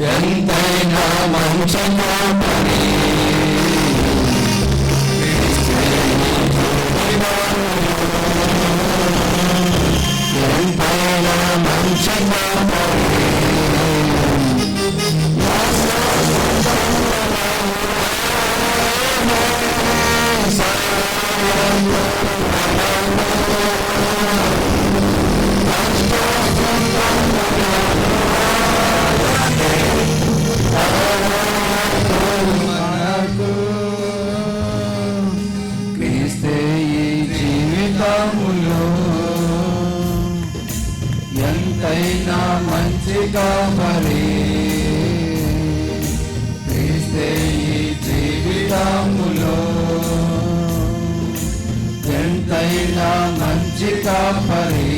ఎంతైనా మంచి కాపరి ఎంతైనా మంచి కాపరి క్రీస్తే ఈ జీవితములో ఎంతైనా మంచి కాపరి క్రీస్తే ఈ జీవితములో ఎంతైనా మంచి కాపరి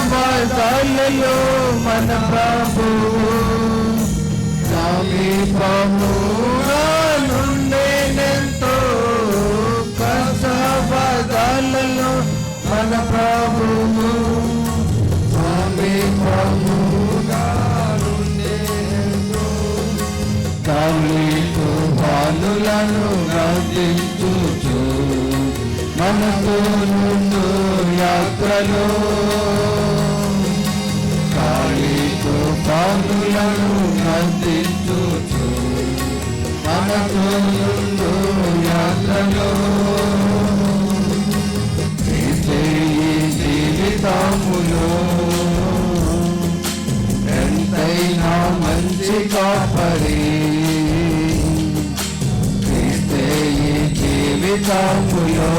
కష్టపడాలలో మన ప్రభువు సమీపముగా నుండేనెంతో కష్టపడాలలో మన ప్రభువు సమీపముగా నుండేనెంతో తల్లి తుఫానులను గర్జించుచు మనకు నుండు యాత్రలో కాళీ తుఫానులను గర్జించుచు మనకు నుండు యాత్రలో క్రీస్తే ఈ జీవితములో ఎంతైనా మంచి కాపరి క్రీస్తే ఈ జీవితములో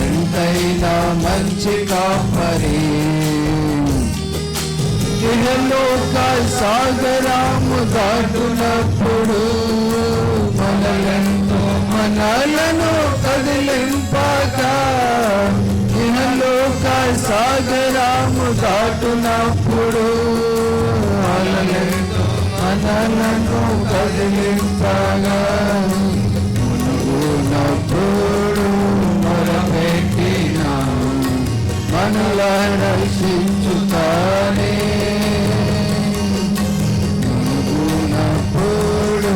ఎంతైనా మంచి కాపరి ఇహలోక సాగరము దాటునప్పుడు మనలను కదిలింపగా ఇహలోక సాగరము దాటునప్పుడు మనలను కదిలింపగా మునుగునప్పుడు మొరపెట్టిన మనల రక్షించుతానే మునుగునప్పుడు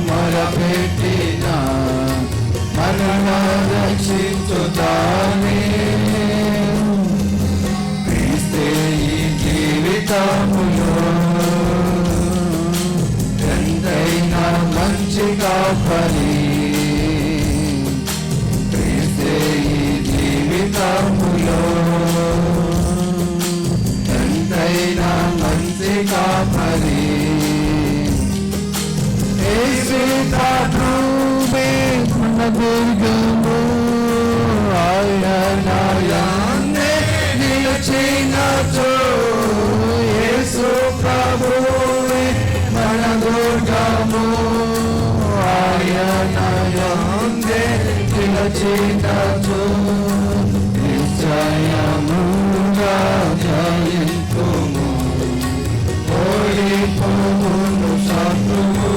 మొరపెట్టిన మనల రక్షించుతానే క్రీస్తే ఈ జీవితములో ఎంతైనా మంచి కాపరి క్రీస్తే ఈ జీవితములో ఎంతైనా మంచి కాపరి యేసు ప్రభువే మన దుర్గము ఆయన యందే నిలిచినచో యేసు ప్రభువే మన దుర్గము ఆయన యందే నిలిచినచో నిశ్చయముగా జయింతుము ఓడిపోవును శత్రువు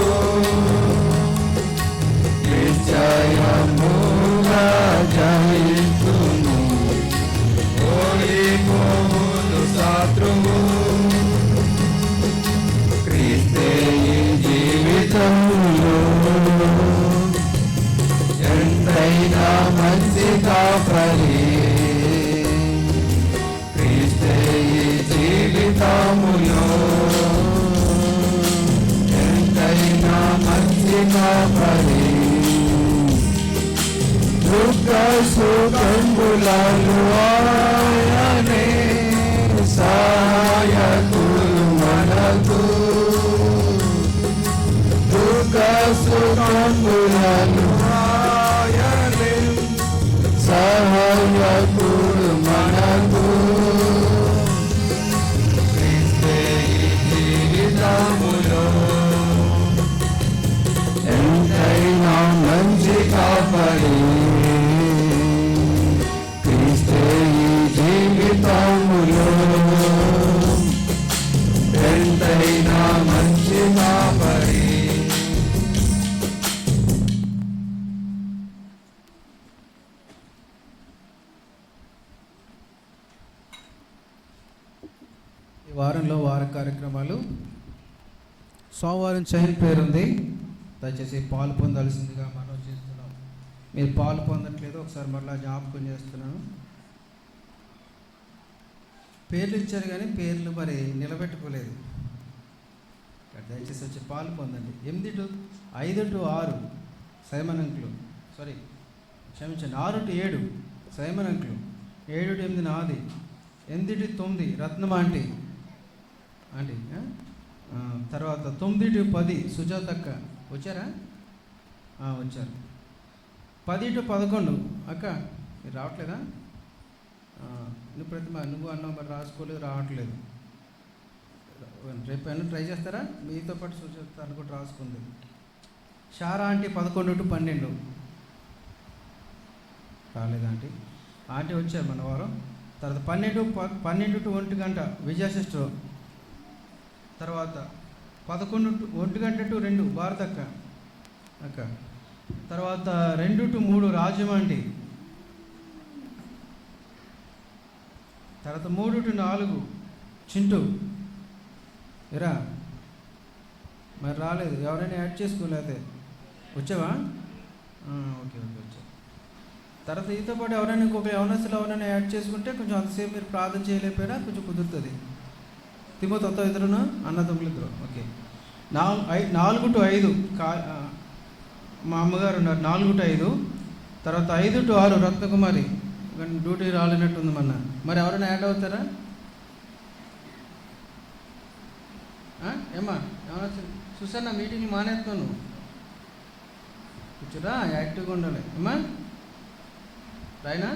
నిశ్చయముగా జయింతుము ఓడిపోవును శత్రువు క్రీస్తే ఈ జీవితంలో ఎంతైనా మంచి కాపరి క్రీస్తే ఈ జీవితములో ఎంతైనా మంచి కాపరి దుఃఖ సుఖంబులను ఆయనే సహాయకుడు మనకు దుఃఖ సుఖంబులను ఆయనే సహాయకుడు మనకు క్రీస్తే ఈ జీవితములో ఎంతైనా మంచి కాపరి క్రీస్తే ఈ జీవితములో ఎంతైనా మంచి కాపరి వారంలో వార కార్యక్రమాలు. సోమవారం చైన్ పేరుంది, దయచేసి పాలు పొందాల్సిందిగా మనం చేస్తున్నాం. మీరు పాలు పొందట్లేదు, ఒకసారి మరలా జ్ఞాపకం చేస్తున్నాను. పేర్లు ఇచ్చారు కానీ పేర్లు మరి నిలబెట్టుకోలేదు. దయచేసి వచ్చి పాలు పొందండి. 8 to 5 to 6 Simon uncle, sorry క్షమించండి, 6 to 7 సైమన్ అంకులు, 7 to 8 నాది, 8 to 9 రత్నం ఆంటీ, తర్వాత 9 to 10 సుజాత అక్క వచ్చారా? వచ్చారు. 10 to 11 అక్క మీరు రావట్లేదా? నువ్వు అన్నావు మరి రాసుకోలేదు, రావట్లేదు. రేపు ఏమైనా ట్రై చేస్తారా? మీతో పాటు సుజాత అనుకుంటూ రాసుకుంది. షారా ఆంటీ 11 to 12 రాలేదా ఆంటీ? ఆంటీ వచ్చారు మన వారం. తర్వాత 12 to 1 గంట విజయ సిస్టర్. తర్వాత 11 to 1 గంట to 2 భారత అక్క. తర్వాత 2 to 3 రాజమండ్రి. తర్వాత 3 to 4 చింటూ. ఎరా మరి రాలేదు, ఎవరైనా యాడ్ చేసుకోలేదే. వచ్చావా? ఓకే వచ్చా. తర్వాత ఈతో పాటు ఎవరైనా ఇంకొక యవనస్తులు ఎవరైనా యాడ్ చేసుకుంటే కొంచెం అంతసేపు మీరు ప్రార్థన చేయలేకపోయినా కొంచెం కుదురుతుంది. తిమోతి ఇద్దరును అన్నదమ్ములు ఇద్దరు. ఓకే. 4 to 5 మా అమ్మగారు ఉన్నారు. 4 to 5. తర్వాత 5 to 6 రత్నకుమారి, కానీ డ్యూటీ రాలేనట్టుంది మొన్న. మరి ఎవరైనా యాడ్ అవుతారా? ఏమ్మా ఏమన్నా చూసాను, నా మీటింగ్ మానేస్తాను. కూర్చోరా, యాక్టివ్గా ఉండాలి. ఏమ్మా రాయినా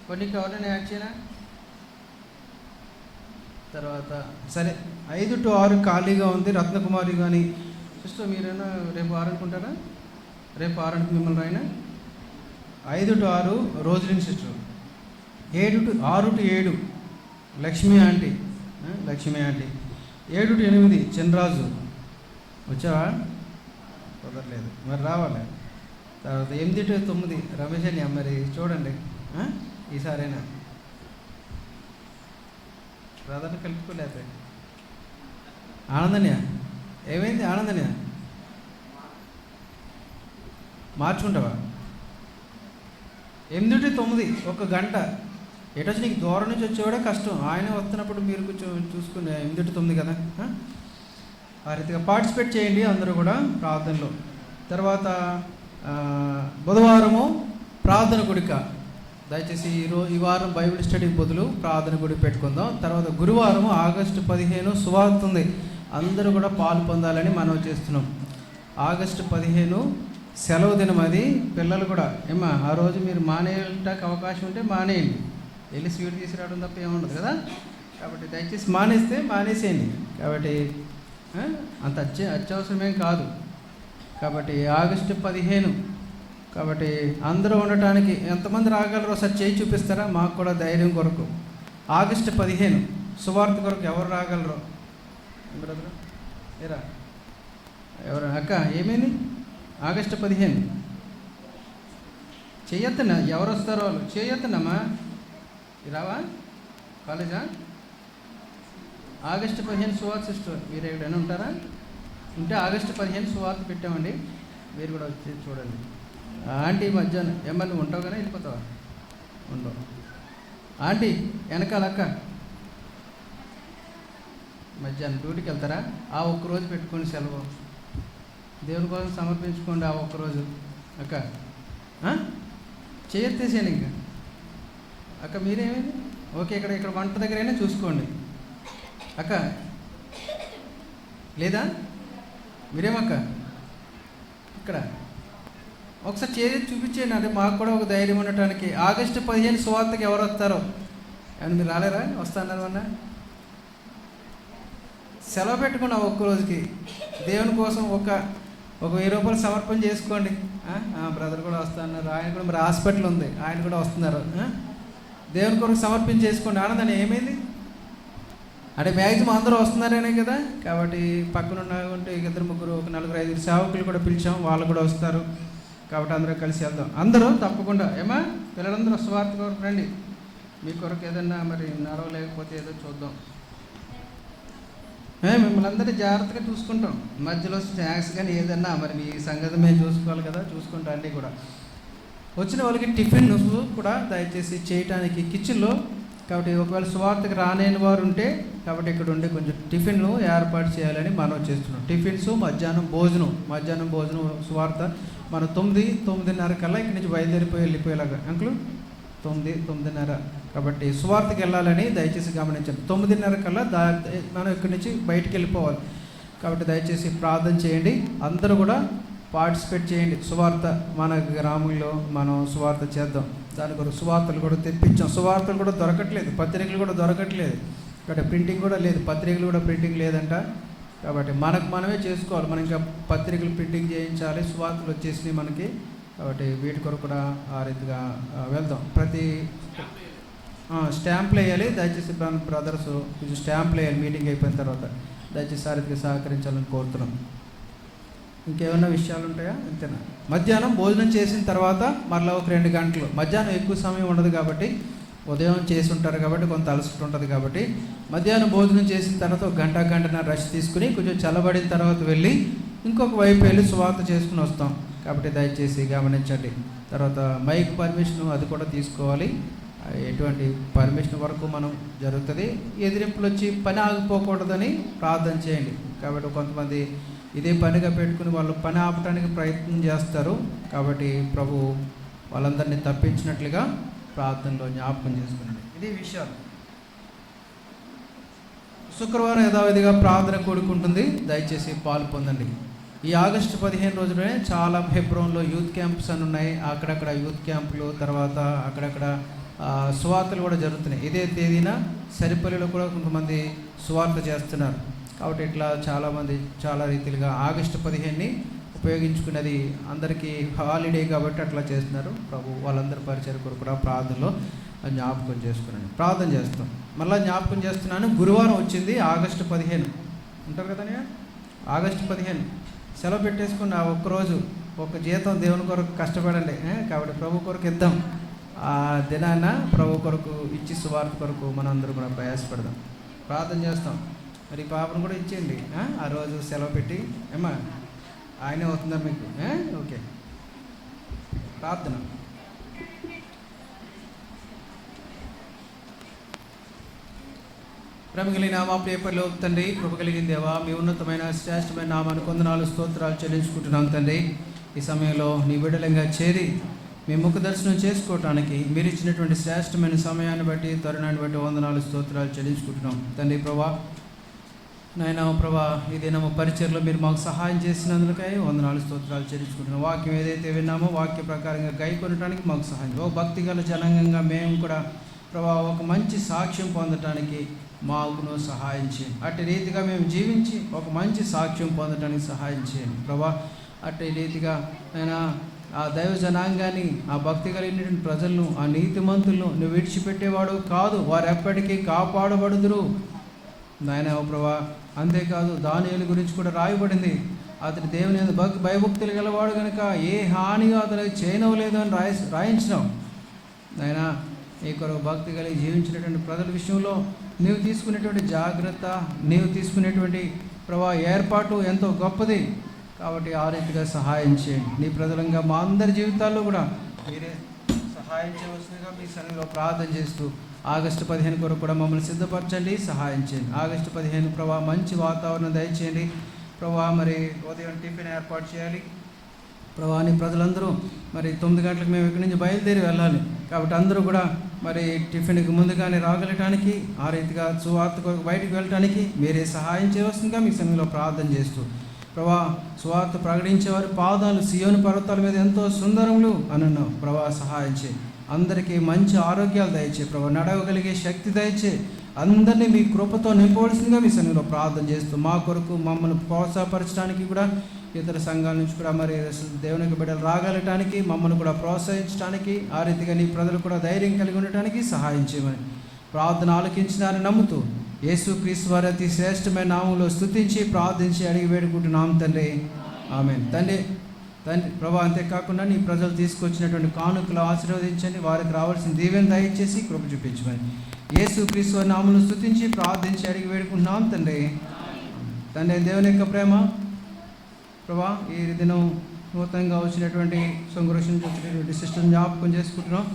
కొన్నికి ఎవరైనా యాడ్ చేయనా? తర్వాత సరే 5 to 6 ఖాళీగా ఉంది. రత్నకుమారి కానీ సిస్టర్ మీరైనా రేపు 6 అనుకుంటారా? రేపు 6 మిమ్మల్ని రాయినా. 5 to 6 రోజులిన్ sister. 6 to 7 Lakshmi aunty. 7 to 8 Chandraraju. వచ్చావా? కుదరలేదు, మరి రావాలి. తర్వాత 8 to 9 రమేష్ అని. మరి చూడండి ఈసారైనా బ్రదర్ని కలుపుకోలేకపోయి. ఆనందన్య ఏమైంది? ఆనందన్య మార్చుకుంటావా? 8 to 9 1 గంట. ఎటొచ్చి నీకు దూరం నుంచి వచ్చేవాడే కష్టం. ఆయన వస్తున్నప్పుడు మీరు కొంచెం చూసుకుని 8 to 9 కదా. ఆ రీతిగా పార్టిసిపేట్ చేయండి అందరూ కూడా ప్రార్థనలో. తర్వాత బుధవారము ప్రార్థన గుడిక. దయచేసి ఈ వారం బైబిల్ స్టడీకి బదులు ప్రార్థన గుడి పెట్టుకుందాం. తర్వాత గురువారం ఆగస్టు 15 సువార్త ఉంది. అందరూ కూడా పాలు పొందాలని మనం చేస్తున్నాం. ఆగస్టు 15 సెలవు దినం. అది పిల్లలు కూడా ఏమా ఆ రోజు మీరు మానేయటానికి అవకాశం ఉంటే మానేయండి. వెళ్ళి స్వీట్ తీసుకురావడం తప్ప ఏముండదు కదా. కాబట్టి దయచేసి మానేసేయండి. కాబట్టి అంత అత్యవసరమేం కాదు. కాబట్టి ఆగస్టు 15. కాబట్టి అందరూ ఉండటానికి ఎంతమంది రాగలరో ఒకసారి చేయి చూపిస్తారా? మాకు కూడా ధైర్యం కొరకు. ఆగస్టు 15 సువార్త కొరకు ఎవరు రాగలరో బ్రదర్ ఏరా ఎవరు అక్క? ఏమైంది? ఆగస్టు 15 చెయ్యొద్దన్నా. ఎవరు వస్తారో వాళ్ళు చేయొద్దన్నమ్మా. రావా కాలేజా? ఆగస్టు 15 సువార్త సిస్టర్. మీరు ఎక్కడైనా ఉంటారా? ఉంటే ఆగస్టు 15 సువార్త పెట్టామండి, మీరు కూడా వచ్చి చూడండి. ఆంటీ మధ్యాహ్నం ఏమన్నా నువ్వు ఉంటావు కానీ వెళ్ళిపోతావా? ఉండవు. ఆంటీ వెనకాల అక్క మధ్యాహ్నం డ్యూటీకి వెళ్తారా? ఆ ఒక్కరోజు పెట్టుకొని సెలవు దేవుని కోసం సమర్పించుకోండి. ఆ ఒక్కరోజు అక్క చేయెత్తేసేయండి. ఇంకా అక్క మీరేమైంది? ఓకే, ఇక్కడ వంట దగ్గరైనా చూసుకోండి అక్క. లేదా మీరేమక్క ఇక్కడ ఒకసారి చేసి చూపించేయండి. అంటే మాకు కూడా ఒక ధైర్యం ఉండటానికి. ఆగస్టు 15 సువార్తకి ఎవరు వస్తారో ఏమన్నా మీరు రాలేరా? వస్తున్నారు అన్న సెలవు పెట్టుకున్నా ఒక్కరోజుకి దేవుని కోసం ఒక 1000 రూపాయలు సమర్పణ చేసుకోండి. బ్రదర్ కూడా వస్తున్నారు. ఆయన కూడా మరి హాస్పిటల్ ఉంది, ఆయన కూడా వస్తున్నారు. దేవుని కొరకు సమర్పణ చేసుకోండి. ఆనందాన్ని ఏమైంది అంటే మ్యాక్సిమం అందరూ వస్తున్నారనే కదా. కాబట్టి పక్కన ఉంటే 2 3 1 4 5 సేవకులు కూడా పిలిచాం, వాళ్ళు కూడా వస్తారు. కాబట్టి అందరూ కలిసి వెళ్దాం. అందరూ తప్పకుండా ఏమా పిల్లలందరూ స్వార్థ కొరకు రండి. మీ కొరకు ఏదన్నా మరి నడవలేకపోతే ఏదో చూద్దాం. మిమ్మల్ని అందరినీ జాగ్రత్తగా చూసుకుంటాం. మధ్యలో స్నాక్స్ కానీ ఏదన్నా మరి మీ సంగతి మేము చూసుకోవాలి కదా, చూసుకుంటాం అన్నీ కూడా. వచ్చిన వాళ్ళకి టిఫిన్ కూడా దయచేసి చేయటానికి కిచెన్లో, కాబట్టి ఒకవేళ సువార్తకు రాలేని వారు ఉంటే కాబట్టి ఇక్కడ ఉండి కొంచెం టిఫిన్లు ఏర్పాటు చేయాలని మనం చేస్తున్నాం. టిఫిన్స్, మధ్యాహ్నం భోజనం సువార్త మనం 9-9:30 కల్లా ఇక్కడి నుంచి వెళ్ళిపోయేలాగా అంకులు 9-9:30 కాబట్టి సువార్తకి వెళ్ళాలని దయచేసి గమనించండి. 9:30 కల్లా మనం ఇక్కడి నుంచి బయటికి వెళ్ళిపోవాలి. కాబట్టి దయచేసి ప్రార్థన చేయండి, అందరూ కూడా పార్టిసిపేట్ చేయండి. సువార్త మన గ్రామంలో మనం సువార్త చేద్దాం. దాని కొరకు సువార్తలు కూడా తెప్పించాం. సువార్తలు కూడా దొరకట్లేదు, పత్రికలు కూడా దొరకట్లేదు, ఇక్కడ ప్రింటింగ్ కూడా లేదు, పత్రికలు కూడా ప్రింటింగ్ లేదంట. కాబట్టి మనమే చేసుకోవాలి. మనం ఇంకా పత్రికలు ప్రింటింగ్ చేయించాలి. సువార్తలు వచ్చేసినాయి మనకి. కాబట్టి వీటి కొరకు కూడా ఆ రీతిగా వెళ్దాం. ప్రతి స్టాంపులు వేయాలి. దయచేసి బ్రదర్స్ కొంచెం స్టాంపులు వేయాలి మీటింగ్ అయిపోయిన తర్వాత. దయచేసి ఆ రీతిగా సహకరించాలని కోరుతున్నాం. ఇంకేమైనా విషయాలు ఉంటాయా? అంతేనా? మధ్యాహ్నం భోజనం చేసిన తర్వాత మరలా ఒక 2 గంటలు, మధ్యాహ్నం ఎక్కువ సమయం ఉండదు కాబట్టి, ఉదయం చేసి ఉంటారు కాబట్టి కొంత అలసట ఉంటుంది కాబట్టి, మధ్యాహ్నం భోజనం చేసిన తర్వాత 1 గంటన్నర రెస్ట్ తీసుకుని కొంచెం చల్లబడిన తర్వాత వెళ్ళి ఇంకొక వైపు వెళ్ళి సువార్త చేసుకుని వస్తాం. కాబట్టి దయచేసి గమనించండి. తర్వాత మైక్ పర్మిషన్ అది కూడా తీసుకోవాలి. ఎటువంటి పర్మిషన్ వరకు మనం జరుగుతుంది. ఎదిరింపులు వచ్చి పని ఆగిపోకూడదని ప్రార్థన చేయండి. కాబట్టి కొంతమంది ఇదే పనిగా పెట్టుకుని వాళ్ళు పని ఆపడానికి ప్రయత్నం చేస్తారు. కాబట్టి ప్రభు వాళ్ళందరినీ తప్పించినట్లుగా ప్రార్థనలో జ్ఞాపకం చేసుకున్నాడు. ఇది విషయాలు. శుక్రవారం యథావిధిగా ప్రార్థన కూడుకుంటుంది. దయచేసి పాలు పొందండి. ఈ ఆగస్టు 15 రోజులనే చాలా హెబ్రోన్లో యూత్ క్యాంప్స్ అని ఉన్నాయి. అక్కడక్కడ యూత్ క్యాంపులు, తర్వాత అక్కడక్కడ సువార్తలు కూడా జరుగుతున్నాయి. ఇదే తేదీన సరిపల్లిలో కూడా కొంతమంది సువార్త చేస్తున్నారు. కాబట్టి ఇట్లా చాలామంది చాలా రీతిలుగా ఆగస్టు 15ని ఉపయోగించుకున్నది అందరికీ హాలిడే కాబట్టి అట్లా చేస్తున్నారు. ప్రభు వాళ్ళందరి పరిచయం కొరకు కూడా ప్రార్థనలో జ్ఞాపకం చేసుకున్నాను. ప్రార్థన చేస్తాం. మళ్ళీ జ్ఞాపకం చేస్తున్నాను, గురువారం వచ్చింది ఆగస్టు 15 ఉంటారు కదనే. ఆగస్టు 15 సెలవు పెట్టేసుకున్న ఒక్కరోజు ఒక జీతం దేవుని కొరకు కష్టపడండి. కాబట్టి ప్రభు కొరకు ఇద్దాం. ఆ దినాన ప్రభు కొరకు ఇచ్చి సువార్త కొరకు మనం అందరూ కూడా ప్రయాసపడదాం. ప్రార్థన చేస్తాం. మరి పాపను కూడా ఇచ్చేయండి. ఆ రోజు సెలవు పెట్టి ఏమా ఆయనే అవుతుందా మీకు? ఓకే. ప్రార్థన. ప్రేమగలిగిన మా ప్రియపరలో తండ్రి, కృప కలిగిన దేవా, మీ ఉన్నతమైన శ్రేష్టమైన నామానికి వందనాలు స్తోత్రాలు చెల్లించుకుంటున్నాం తండ్రి. ఈ సమయంలో నీ బిడ్డలంగా చేరి మీ ముఖ దర్శనం చేసుకోవటానికి మీరు ఇచ్చినటువంటి శ్రేష్టమైన సమయాన్ని బట్టి, తరుణాన్ని బట్టి వందనాలు స్తోత్రాలు చెల్లించుకుంటున్నాం తండ్రి. ప్రభా నాయన ప్రభా, ఈ దినము పరిచర్లో మీరు మాకు సహాయం చేసినందుకై వందనాలు స్తోత్రాలు చెల్లించుకుంటున్నాం. వాక్యం ఏదైతే విన్నామో వాక్య ప్రకారంగా గైకొనడానికి మాకు సహాయం. ఓ భక్తిగల జనాంగంగా మేము కూడా ప్రభా ఒక మంచి సాక్ష్యం పొందటానికి మాకును సహాయం చేయండి. అట్టి రీతిగా మేము జీవించి ఒక మంచి సాక్ష్యం పొందటానికి సహాయం చేయండి ప్రభా. అట్టి రీతిగా ఆయన ఆ దైవ జనాంగాన్ని, ఆ భక్తి కలిగినటువంటి ప్రజలను, ఆ నీతిమంతులను నువ్వు విడిచిపెట్టేవాడు కాదు, వారు ఎప్పటికీ కాపాడబడుదురు నాయన ప్రభా. అంతేకాదు దానియేలు గురించి కూడా రాయబడింది, అతని దేవుని భయభక్తులు గలవాడు కనుక ఏ హానిగా అతనికి చేయనవలేదు అని రాయించినావు నాయన. ఈ కొరకు భక్తి కలిగి జీవించినటువంటి ప్రజల విషయంలో నీవు తీసుకునేటువంటి జాగ్రత్త, నీవు తీసుకునేటువంటి ప్రభా ఏర్పాటు ఎంతో గొప్పది. కాబట్టి ఆ రీతిగా సహాయం చేయండి. నీ ప్రజలంగా మా అందరి జీవితాల్లో కూడా మీరే సహాయం చేయవలసిందిగా మీ సన్నిధిలో ప్రార్థన చేస్తూ ఆగస్టు 15 కొరకు కూడా మమ్మల్ని సిద్ధపరచండి, సహాయం చేయండి. ఆగస్టు 15 ప్రభా మంచి వాతావరణం దయచేయండి ప్రభా. మరి ఉదయం టిఫిన్ ఏర్పాటు చేయాలి ప్రభా. నీ ప్రజలందరూ మరి 9 గంటలకు మేము ఇక్కడి నుంచి బయలుదేరి వెళ్ళాలి. కాబట్టి అందరూ కూడా మరి టిఫిన్కి ముందుగానే రాగలటానికి, ఆ రీతిగా సువార్త కొరకు బయటికి వెళ్ళటానికి మీరే సహాయం చేయవలసిందిగా మీ సన్నిధిలో ప్రార్థన చేస్తూ ప్రభా. సువార్త ప్రకటించేవారి పాదాలు సియోను పర్వతాల మీద ఎంతో సుందరములు అనున్నావు ప్రభా. సహాయం చేయి. అందరికీ మంచి ఆరోగ్యాలు దయచే ప్రభా. నడవగలిగే శక్తి దయచే. అందరినీ మీ కృపతో నింపవలసిందిగా మీ సన్నిధిలో ప్రార్థన చేస్తూ మా కొరకు మమ్మల్ని ప్రోత్సాహపరచడానికి కూడా, ఇతర సంఘాల నుంచి కూడా మరి దేవునికి బిడ్డలు రాగలటానికి, మమ్మల్ని కూడా ప్రోత్సహించడానికి, ఆ రీతిగా నీ ప్రజలు కూడా ధైర్యం కలిగి ఉండటానికి సహాయం చేయమని ప్రార్థన ఆలకించినారని నమ్ముతూ యేసుక్రీస్తు వారి అతి శ్రేష్టమైన నామంలో స్తుతించి ప్రార్థించి అడిగి వేడుకుంటున్నాం తండ్రి. ఆమేన్. తండ్రి ప్రభా, అంతేకాకుండా నీ ప్రజలు తీసుకొచ్చినటువంటి కానుకలు ఆశీర్వదించండి, వారికి రావాల్సిన దీవెన దయచేసి కృప చూపించమని యేసుక్రీస్తు వారి నామంలో స్తుతించి ప్రార్థించి అడిగి వేడుకుంటున్నాం తండ్రి. తండ్రి దేవుని యొక్క ప్రేమ ప్రభా ఈ దినం నూతనంగా వచ్చినటువంటి సంఘర్షణ వచ్చినటువంటి సిస్టర్ని జ్ఞాపకం చేసుకుంటున్నాం.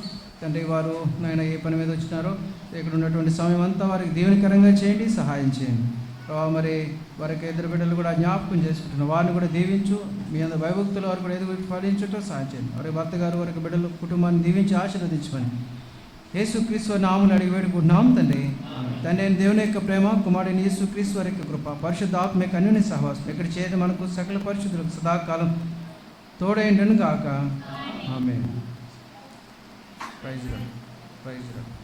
తండ్రి వారు నాయన ఏ పని మీద వచ్చినారో ఇక్కడ ఉన్నటువంటి సమయం అంతా వారికి దీవెనకరంగా చేయండి, సహాయం చేయండి ప్రభా. మరి వారికి ఇద్దరు బిడ్డలు కూడా జ్ఞాపకం చేసుకుంటున్నాం, వారిని కూడా దీవించు. మీ అందరి భయభక్తులు వారు కూడా ఎదుగు ఫలించటం సహాయం చేయండి. వారి భర్త గారు వారికి బిడ్డలు కుటుంబాన్ని దీవించి ఆశీర్వదించమని యేసుక్రీస్తు నామమున అడిగి వేడుకుంటున్నాం తండ్రి. తండ్రి అయిన దేవుని యొక్క ప్రేమ, కుమారుడైన యేసుక్రీస్తు వారి యొక్క కృప, పరిశుద్ధ ఆత్మ యొక్క అన్యోన్య సహవాసం ఇక్కడ చేయదు మనకు సకల పరిశుద్ధులకు సదాకాలం తోడైండును గాక. ఆమేన్. Praise lord.